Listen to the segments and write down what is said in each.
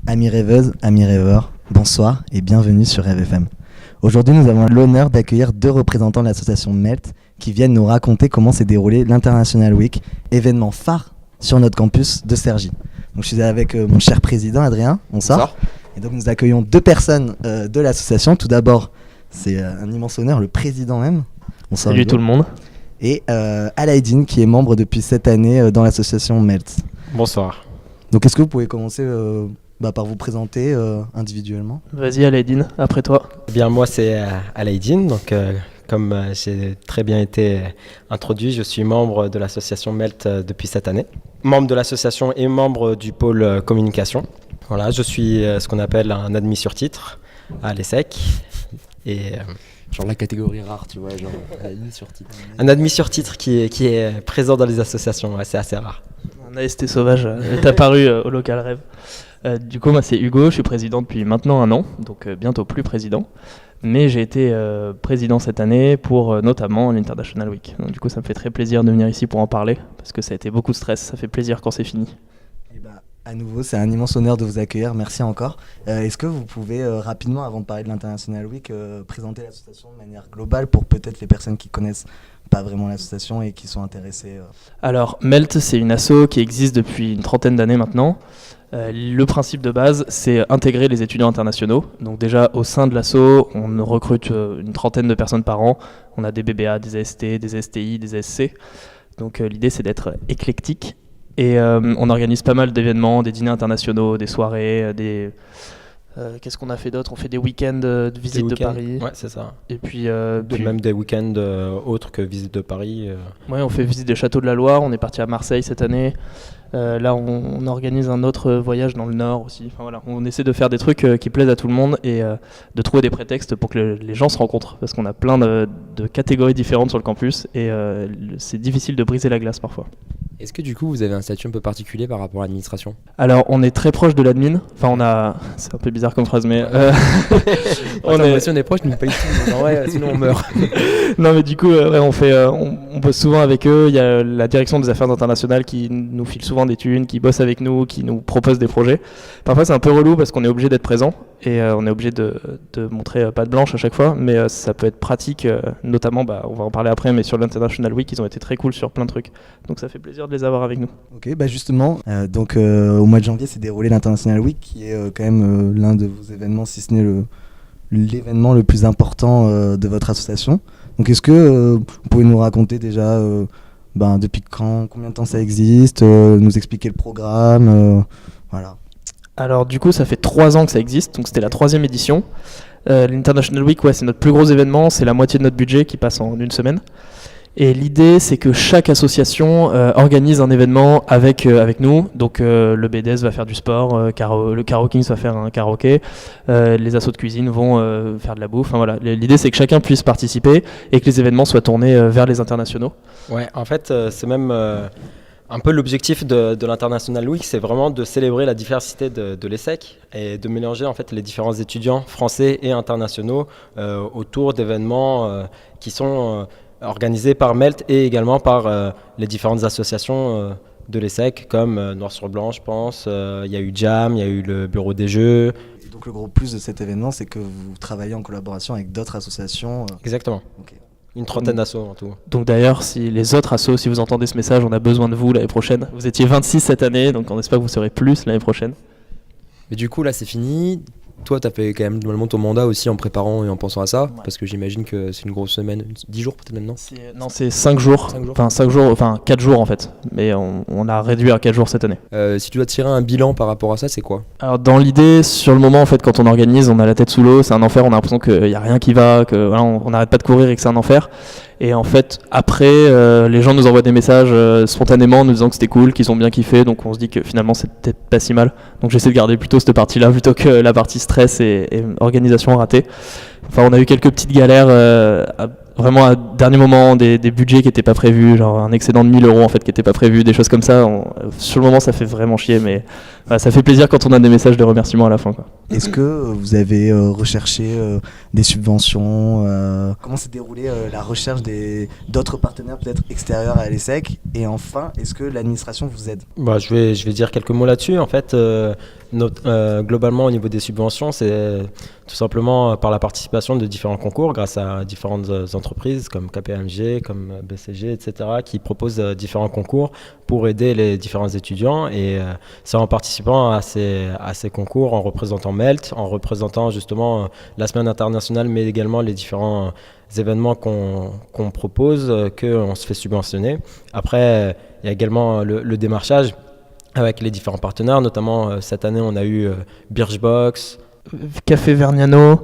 Amis rêveuses, amis rêveurs, bonsoir et bienvenue sur Rêve FM. Aujourd'hui, nous avons l'honneur d'accueillir deux représentants de l'association MELT qui viennent nous raconter comment s'est déroulé l'International Week, événement phare sur notre campus de Cergy. Donc, je suis avec mon cher président Adrien, bonsoir. Et donc nous accueillons deux personnes de l'association. Tout d'abord, c'est un immense honneur, le président même. Bonsoir. Salut tout le monde. Et Alaïdine qui est membre depuis cette année dans l'association MELT. Bonsoir. Donc est-ce que vous pouvez commencer par vous présenter individuellement ? Vas-y Alaïdine, après toi. Eh bien moi c'est Alaïdine, donc comme j'ai très bien été introduit, je suis membre de l'association MELT depuis cette année. Membre de l'association et membre du pôle communication. Voilà, je suis ce qu'on appelle un admis sur titre à l'ESSEC. Et genre la catégorie rare, tu vois, genre admis sur titre. Un admis sur titre qui est présent dans les associations, ouais, c'est assez rare. Un AST sauvage est apparu au local rêve. Du coup, moi c'est Hugo, je suis président depuis maintenant 1 an, donc bientôt plus président. Mais j'ai été président cette année pour notamment l'International Week. Donc, du coup, ça me fait très plaisir de venir ici pour en parler, parce que ça a été beaucoup de stress, ça fait plaisir quand c'est fini. À nouveau, c'est un immense honneur de vous accueillir, merci encore. Est-ce que vous pouvez rapidement, avant de parler de l'International Week, présenter l'association de manière globale pour peut-être les personnes qui connaissent pas vraiment l'association et qui sont intéressées Alors, MELT, c'est une asso qui existe depuis une 30aine d'années maintenant. Le principe de base, c'est intégrer les étudiants internationaux. Donc déjà, au sein de l'asso, on recrute une 30aine de personnes par an. On a des BBA, des AST, des STI, des ASC. Donc l'idée, c'est d'être éclectique. Et on organise pas mal d'événements, des dîners internationaux, des soirées, qu'est-ce qu'on a fait d'autre ? On fait des week-ends de visite de Paris. Ouais, c'est ça. Et puis, même des week-ends autres que visite de Paris. Ouais, on fait visite des châteaux de la Loire. On est parti à Marseille cette année. Là, on organise un autre voyage dans le Nord aussi. Enfin, voilà, on essaie de faire des trucs qui plaisent à tout le monde et de trouver des prétextes pour que les gens se rencontrent. Parce qu'on a plein de catégories différentes sur le campus et c'est difficile de briser la glace parfois. Est-ce que du coup vous avez un statut un peu particulier par rapport à l'administration ? Alors on est très proche de l'admin, enfin c'est un peu bizarre comme phrase mais si on est proche, nous pas du tout, ouais, sinon on meurt. Non mais du coup on bosse souvent avec eux, il y a la direction des affaires internationales qui nous file souvent des thunes, qui bosse avec nous, qui nous propose des projets. Parfois c'est un peu relou parce qu'on est obligé d'être présent et on est obligé de montrer patte blanche à chaque fois, mais ça peut être pratique, notamment on va en parler après, mais sur l'International Week ils ont été très cool sur plein de trucs, donc ça fait plaisir de les avoir avec nous. Ok, justement, au mois de janvier s'est déroulé l'International Week qui est quand même l'un de vos événements, si ce n'est l'événement le plus important de votre association. Donc est-ce que vous pouvez nous raconter déjà depuis combien de temps ça existe, nous expliquer le programme, voilà. Alors du coup ça fait 3 ans que ça existe, donc c'était la 3e édition. L'International Week, c'est notre plus gros événement, c'est la moitié de notre budget qui passe en 1 semaine. Et l'idée, c'est que chaque association organise un événement avec nous. Donc le BDS va faire du sport, le Karo Kings va faire un karaoké, les assos de cuisine vont faire de la bouffe. Enfin, voilà. L'idée, c'est que chacun puisse participer et que les événements soient tournés vers les internationaux. Ouais, en fait, c'est même un peu l'objectif de l'International Week, c'est vraiment de célébrer la diversité de l'ESSEC et de mélanger en fait les différents étudiants français et internationaux autour d'événements qui sont organisé par MELT et également par les différentes associations de l'ESSEC comme Noir sur Blanc, je pense. Il y a eu Jam, il y a eu le Bureau des Jeux. Et donc le gros plus de cet événement, c'est que vous travaillez en collaboration avec d'autres associations. Exactement. Okay. Une 30aine d'assos en tout. Donc d'ailleurs, si les autres assos, si vous entendez ce message, on a besoin de vous l'année prochaine. Vous étiez 26 cette année, donc on espère que vous serez plus l'année prochaine. Mais du coup, là, c'est fini. Toi, tu as fait quand même normalement ton mandat aussi en préparant et en pensant à ça, parce que j'imagine que c'est une grosse semaine, 10 jours peut-être maintenant. Non, c'est 5 jours, 4 jours en fait, mais on a réduit à 4 jours cette année. Si tu dois tirer un bilan par rapport à ça, c'est quoi ? Alors dans l'idée, sur le moment en fait, quand on organise, on a la tête sous l'eau, c'est un enfer, on a l'impression qu'il n'y a rien qui va, que voilà, on n'arrête pas de courir et que c'est un enfer. Et en fait, après, les gens nous envoient des messages spontanément nous disant que c'était cool, qu'ils ont bien kiffé, donc on se dit que finalement c'est peut-être pas si mal. Donc j'essaie de garder plutôt cette partie-là plutôt que la partie stress et organisation ratée. Enfin, on a eu quelques petites galères, vraiment à dernier moment, des budgets qui n'étaient pas prévus, genre un excédent de 1 000 € en fait qui n'était pas prévu, des choses comme ça. Sur le moment, ça fait vraiment chier, mais voilà, ça fait plaisir quand on a des messages de remerciement à la fin, quoi. Est-ce que vous avez recherché des subventions comment s'est déroulée la recherche d'autres partenaires peut-être extérieurs à l'ESSEC? Et enfin, est-ce que l'administration vous aide? Je vais dire quelques mots là-dessus. En fait, globalement, au niveau des subventions, c'est tout simplement par la participation de différents concours grâce à différentes entreprises comme KPMG, comme BCG, etc., qui proposent différents concours pour aider les différents étudiants. Et c'est en participant à ces concours, en représentant MELT, en représentant justement la semaine internationale, mais également les différents événements qu'on propose, qu'on se fait subventionner. Après, il y a également le démarchage avec les différents partenaires, notamment cette année on a eu Birchbox, Café Vergnano,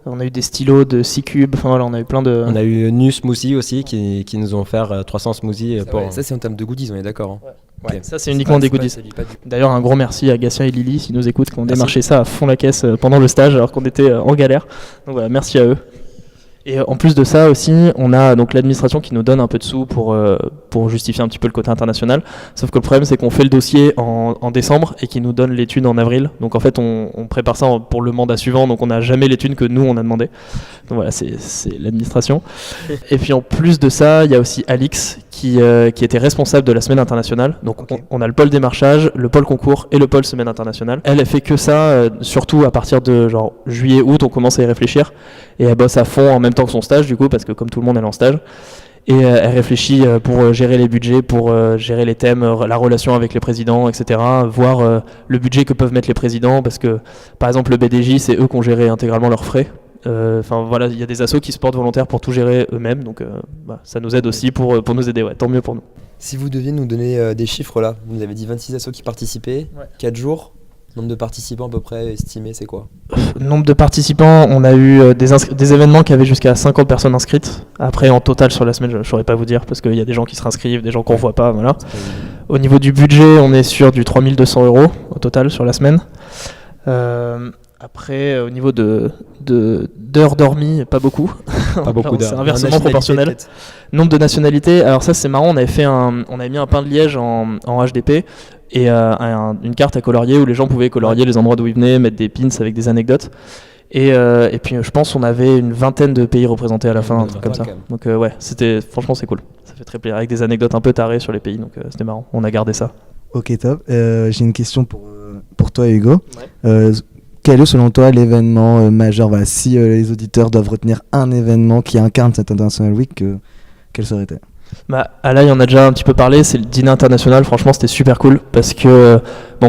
on a eu des stylos de C-Cube, enfin voilà, on a eu plein de... On a eu Nu Smoothie aussi qui nous ont offert 300 smoothies. Ça c'est en termes de goodies, on est d'accord. Hein. Ouais. Ça c'est uniquement des goodies. D'ailleurs un gros merci à Gatien et Lily s'ils nous écoutent, qui ont démarché ça à fond la caisse pendant le stage alors qu'on était en galère. Donc voilà, merci à eux. Et en plus de ça aussi, on a donc l'administration qui nous donne un peu de sous pour justifier un petit peu le côté international. Sauf que le problème, c'est qu'on fait le dossier en décembre et qu'ils nous donnent l'étude en avril. Donc en fait, on prépare ça pour le mandat suivant, donc on n'a jamais l'étude que nous, on a demandé. Donc voilà, c'est l'administration. Et puis en plus de ça, il y a aussi Alix qui était responsable de la semaine internationale. Donc on a le pôle démarchage, le pôle concours et le pôle semaine internationale. Elle fait que ça, surtout à partir de genre juillet-août, on commence à y réfléchir. Et elle bosse à fond en même temps que son stage, du coup, parce que comme tout le monde, elle est en stage. Et elle réfléchit pour gérer les budgets, pour gérer les thèmes, la relation avec les présidents, etc. Voir le budget que peuvent mettre les présidents, parce que, par exemple, le BDJ, c'est eux qui ont géré intégralement leurs frais. Enfin voilà, il y a des assos qui se portent volontaires pour tout gérer eux-mêmes, donc ça nous aide aussi pour nous aider, tant mieux pour nous. Si vous deviez nous donner des chiffres là, vous avez dit 26 assos qui participaient, 4 jours. Nombre de participants à peu près estimé, c'est quoi? Nombre de participants, on a eu des événements qui avaient jusqu'à 50 personnes inscrites. Après, en total sur la semaine, je ne saurais pas vous dire, parce qu'il y a des gens qui se réinscrivent, des gens qu'on ne voit pas. Voilà. Au niveau du budget, on est sur du 3 200 € au total sur la semaine. Après, au niveau d'heures dormies, pas beaucoup. Pas beaucoup d'heures. C'est inversement proportionnel. Peut-être. Nombre de nationalités, alors ça c'est marrant, on avait mis un pain de liège en HDP et une carte à colorier où les gens pouvaient colorier les endroits d'où ils venaient, mettre des pins avec des anecdotes. Et puis je pense qu'on avait une vingtaine de pays représentés à la fin, un truc comme ça. Donc ouais, franchement c'est cool. Ça fait très plaisir, avec des anecdotes un peu tarées sur les pays, donc c'était marrant. On a gardé ça. Ok, top. J'ai une question pour toi Hugo. Ouais. Quel est selon toi l'événement majeur, voilà, si les auditeurs doivent retenir un événement qui incarne cette International Week, quel serait-il? Là, il y en a déjà un petit peu parlé, c'est le dîner international. Franchement, c'était super cool parce que,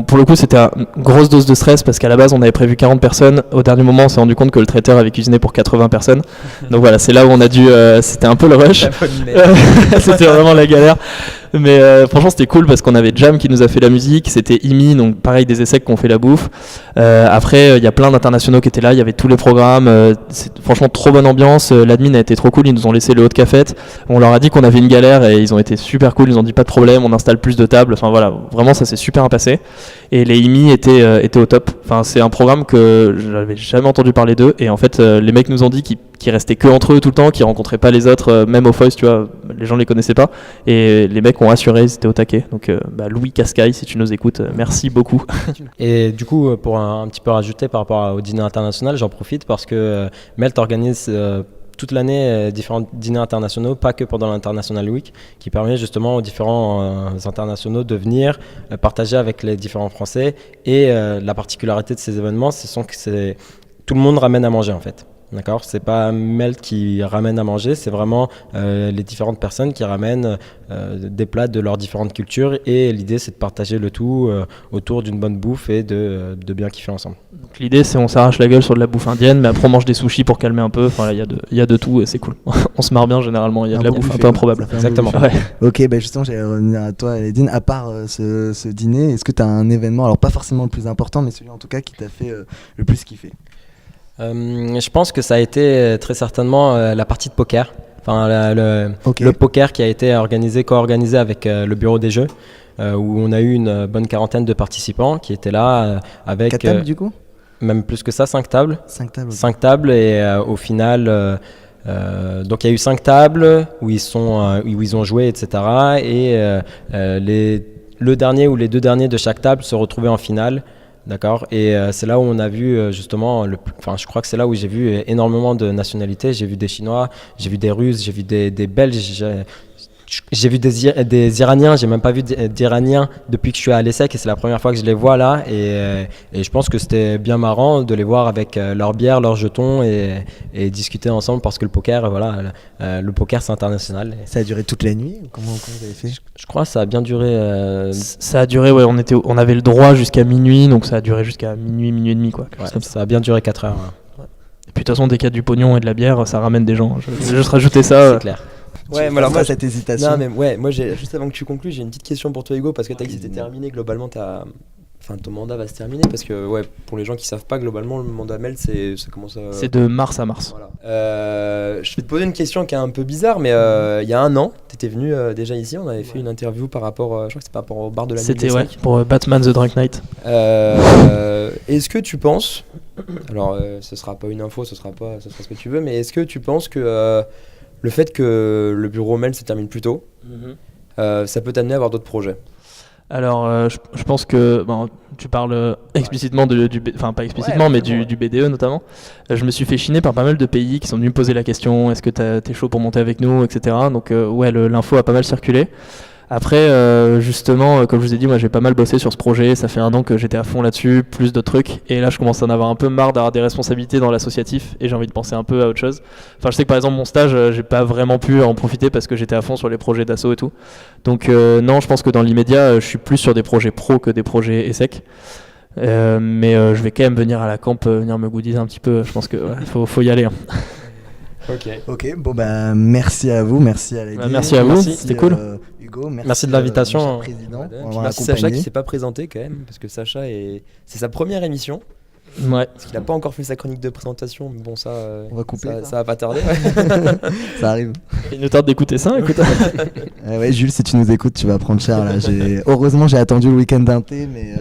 pour le coup, c'était une grosse dose de stress parce qu'à la base, on avait prévu 40 personnes. Au dernier moment, on s'est rendu compte que le traiteur avait cuisiné pour 80 personnes. Donc voilà, c'est là où on a dû. C'était un peu le rush. C'était vraiment la galère. Mais franchement, c'était cool parce qu'on avait Jam qui nous a fait la musique. C'était Imi, donc pareil, des ESSEC qui ont fait la bouffe. Après, il y a plein d'internationaux qui étaient là. Il y avait tous les programmes. C'est franchement trop bonne ambiance. L'admin a été trop cool. Ils nous ont laissé le haut de cafette. On leur a dit qu'on avait une galère et ils ont été super cool. Ils ont dit pas de problème, on installe plus de tables. Enfin voilà, vraiment ça s'est super bien passé. Et les Imi étaient au top. Enfin, c'est un programme que j'avais jamais entendu parler d'eux. Et en fait, les mecs nous ont dit qu'ils restaient que entre eux tout le temps, qu'ils rencontraient pas les autres, même au Foyce, tu vois, les gens les connaissaient pas. Et les mecs ont assuré, ils étaient au taquet. Donc Louis Cascaille, si tu nous écoutes, merci beaucoup. Et du coup, pour un petit peu rajouter par rapport au dîner international, j'en profite parce que MELT organise toute l'année différents dîners internationaux, pas que pendant l'International Week, qui permet justement aux différents internationaux de venir partager avec les différents Français. Et la particularité de ces événements, c'est que tout le monde ramène à manger en fait. D'accord, c'est pas MELT qui ramène à manger, c'est vraiment les différentes personnes qui ramènent des plats de leurs différentes cultures et l'idée c'est de partager le tout autour d'une bonne bouffe et de bien kiffer ensemble. Donc l'idée c'est on s'arrache la gueule sur de la bouffe indienne, mais après on mange des sushis pour calmer un peu. Enfin il y a de tout et c'est cool. On se marre bien généralement. Il y a de la bouffe un peu improbable. Exactement. Ouais. Ok, justement j'allais revenir à toi Edine. À part ce dîner, est-ce que tu as un événement, alors pas forcément le plus important, mais celui en tout cas qui t'a fait le plus kiffer? Je pense que ça a été très certainement la partie de poker. Enfin, le poker qui a été co-organisé avec le bureau des jeux, où on a eu une bonne quarantaine de participants qui étaient là avec 4 tables du coup? Même plus que ça, 5 tables. 5 tables. Okay. 5 tables et au final, donc il y a eu 5 tables où ils ont joué, etc. Et le dernier ou les deux derniers de chaque table se retrouvaient en finale. D'accord. Et c'est là où on a vu justement, je crois que c'est là où j'ai vu énormément de nationalités. J'ai vu des Chinois, j'ai vu des Russes, j'ai vu des Belges, j'ai vu des Iraniens. J'ai même pas vu d'Iraniens depuis que je suis à l'ESSEC et c'est la première fois que je les vois là. Et je pense que c'était bien marrant de les voir avec leur bière, leurs jetons et discuter ensemble parce que le poker, voilà, le poker c'est international. Ça a duré toute la nuit ou comment vous avez fait? Je crois que ça a bien duré. Ça a duré, ouais, on avait le droit jusqu'à minuit, donc ça a duré jusqu'à minuit et demi, quoi. Ouais, ça a bien duré 4 heures. Et puis de toute façon, dès qu'il y a du pognon et de la bière, ça ramène des gens. Je vais juste rajouter ça. C'est clair. Ouais, mais alors moi, cette hésitation. Non, mais ouais, moi, juste avant que tu conclues, j'ai une petite question pour toi, Hugo, parce que t'as dit que c'était terminé globalement. Enfin, ton mandat va se terminer parce que, ouais, pour les gens qui savent pas, globalement, le mandat Melt, ça commence à. C'est de mars à mars. Voilà. Je vais te poser une question qui est un peu bizarre, mais il y a un an, t'étais venu déjà ici, on avait fait une interview par rapport, je crois que c'était par rapport au bar de la nuit. C'était ouais, pour Batman The Dark Knight. Est-ce que tu penses, alors ce sera pas une info, ce sera ce que tu veux, mais est-ce que tu penses que le fait que le bureau Melt se termine plus tôt, ça peut t'amener à avoir d'autres projets? Alors, je pense que tu parles explicitement enfin pas explicitement, mais du BDE notamment. Je me suis fait chiner par pas mal de pays qui sont venus me poser la question, est-ce que t'es chaud pour monter avec nous, etc. Donc ouais, l'info a pas mal circulé. Après, justement, comme je vous ai dit, moi j'ai pas mal bossé sur ce projet, ça fait 1 an que j'étais à fond là-dessus, plus d'autres trucs, et là je commence à en avoir un peu marre d'avoir des responsabilités dans l'associatif, et j'ai envie de penser un peu à autre chose. Enfin, je sais que par exemple mon stage, j'ai pas vraiment pu en profiter parce que j'étais à fond sur les projets d'assaut et tout. Donc non, je pense que dans l'immédiat, je suis plus sur des projets pro que des projets ESSEC. Mais je vais quand même venir à la camp, venir me goodiser un petit peu, je pense que faut y aller. Hein. Ok, bon bah merci à vous, merci à Lady. Merci à vous, c'était cool. Hugo, merci de l'invitation. Président, merci Sacha qui s'est pas présenté quand même, parce que Sacha c'est sa première émission. Ouais. Parce qu'il a pas encore fait sa chronique de présentation, mais bon ça, on va couper, ça va pas tarder. Ça arrive. Il nous tarde d'écouter ça, écoute. Ouais Jules, si tu nous écoutes, tu vas prendre cher là. Heureusement j'ai attendu le week-end d'un thé, mais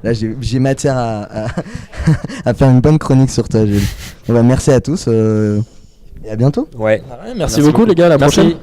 là j'ai matière à faire une bonne chronique sur toi, Jules. Bon, bah, merci à tous et à bientôt. Ouais. Merci beaucoup les gars, à la prochaine.